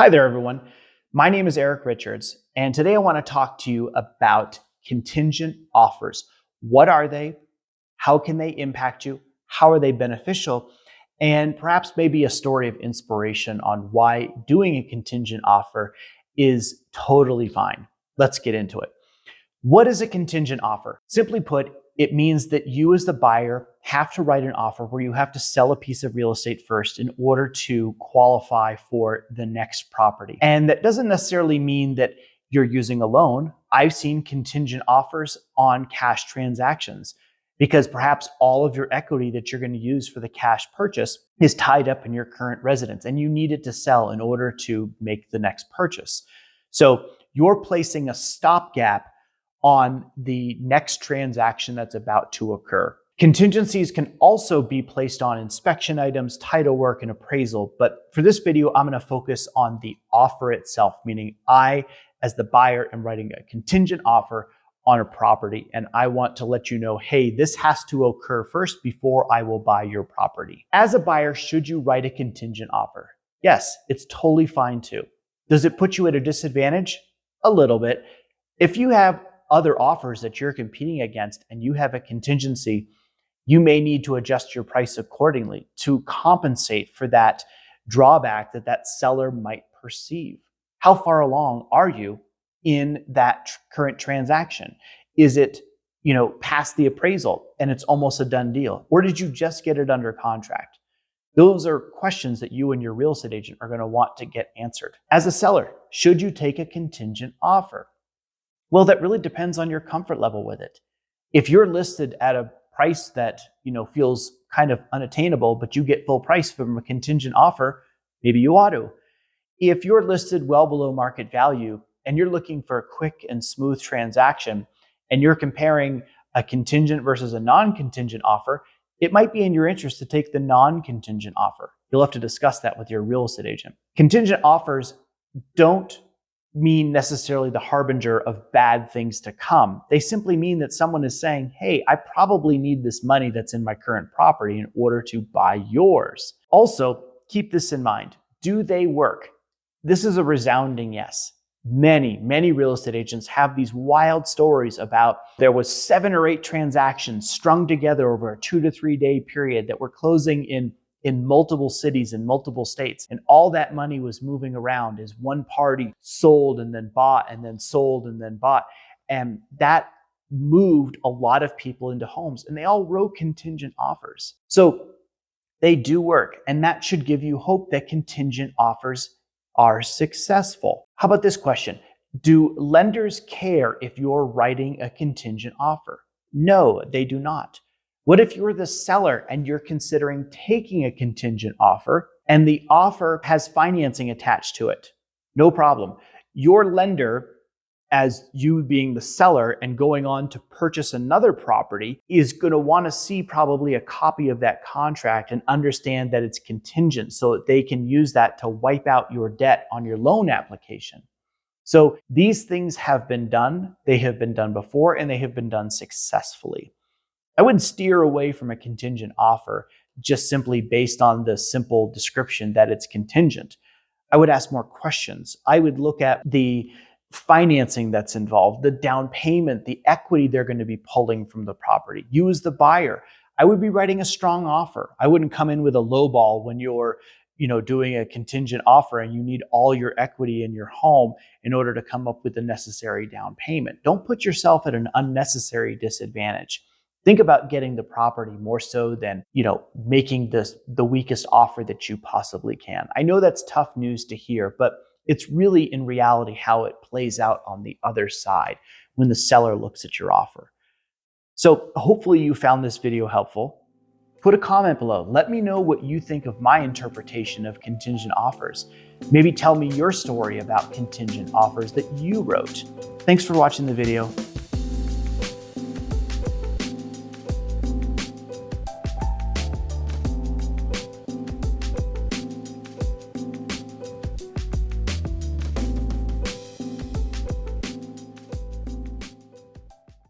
Hi there, everyone. My name is Eric Richards, and today I want to talk to you about contingent offers. What are they? How can they impact you? How are they beneficial? And perhaps maybe a story of inspiration on why doing a contingent offer is totally fine. Let's get into it. What is a contingent offer? Simply put, it means that you as the buyer have to write an offer where you have to sell a piece of real estate first in order to qualify for the next property. And that doesn't necessarily mean that you're using a loan. I've seen contingent offers on cash transactions because perhaps all of your equity that you're going to use for the cash purchase is tied up in your current residence and you need it to sell in order to make the next purchase. So you're placing a stopgap on the next transaction that's about to occur. Contingencies can also be placed on inspection items, title work, and appraisal. But for this video, I'm going to focus on the offer itself, meaning I, as the buyer, am writing a contingent offer on a property. And I want to let you know, hey, this has to occur first before I will buy your property. As a buyer, should you write a contingent offer? Yes, it's totally fine too. Does it put you at a disadvantage? A little bit. If you have other offers that you're competing against and you have a contingency, you may need to adjust your price accordingly to compensate for that drawback that seller might perceive. How far along are you in that current transaction? Is it, past the appraisal and it's almost a done deal? Or did you just get it under contract? Those are questions that you and your real estate agent are going to want to get answered. As a seller, should you take a contingent offer? Well, that really depends on your comfort level with it. If you're listed at a price that, feels kind of unattainable, but you get full price from a contingent offer, maybe you ought to. If you're listed well below market value and you're looking for a quick and smooth transaction and you're comparing a contingent versus a non-contingent offer, it might be in your interest to take the non-contingent offer. You'll have to discuss that with your real estate agent. Contingent offers don't mean necessarily the harbinger of bad things to come. They simply mean that someone is saying, hey, I probably need this money that's in my current property in order to buy yours. Also, keep this in mind. Do they work? This is a resounding yes. Many real estate agents have these wild stories about there was 7 or 8 transactions strung together over a 2 to 3 day period that were closing in multiple cities in multiple states. And all that money was moving around as one party sold and then bought and then sold and then bought. And that moved a lot of people into homes and they all wrote contingent offers. So they do work. And that should give you hope that contingent offers are successful. How about this question? Do lenders care if you're writing a contingent offer? No, they do not. What if you're the seller and you're considering taking a contingent offer and the offer has financing attached to it? No problem. Your lender, as you being the seller and going on to purchase another property, is going to want to see probably a copy of that contract and understand that it's contingent so that they can use that to wipe out your debt on your loan application. So these things have been done. They have been done before and they have been done successfully. I wouldn't steer away from a contingent offer just simply based on the simple description that it's contingent. I would ask more questions. I would look at the financing that's involved, the down payment, the equity they're going to be pulling from the property. You as the buyer, I would be writing a strong offer. I wouldn't come in with a low ball when you're doing a contingent offer and you need all your equity in your home in order to come up with the necessary down payment. Don't put yourself at an unnecessary disadvantage. Think about getting the property more so than, making the weakest offer that you possibly can. I know that's tough news to hear, but it's really in reality how it plays out on the other side when the seller looks at your offer. So hopefully you found this video helpful. Put a comment below. Let me know what you think of my interpretation of contingent offers. Maybe tell me your story about contingent offers that you wrote. Thanks for watching the video.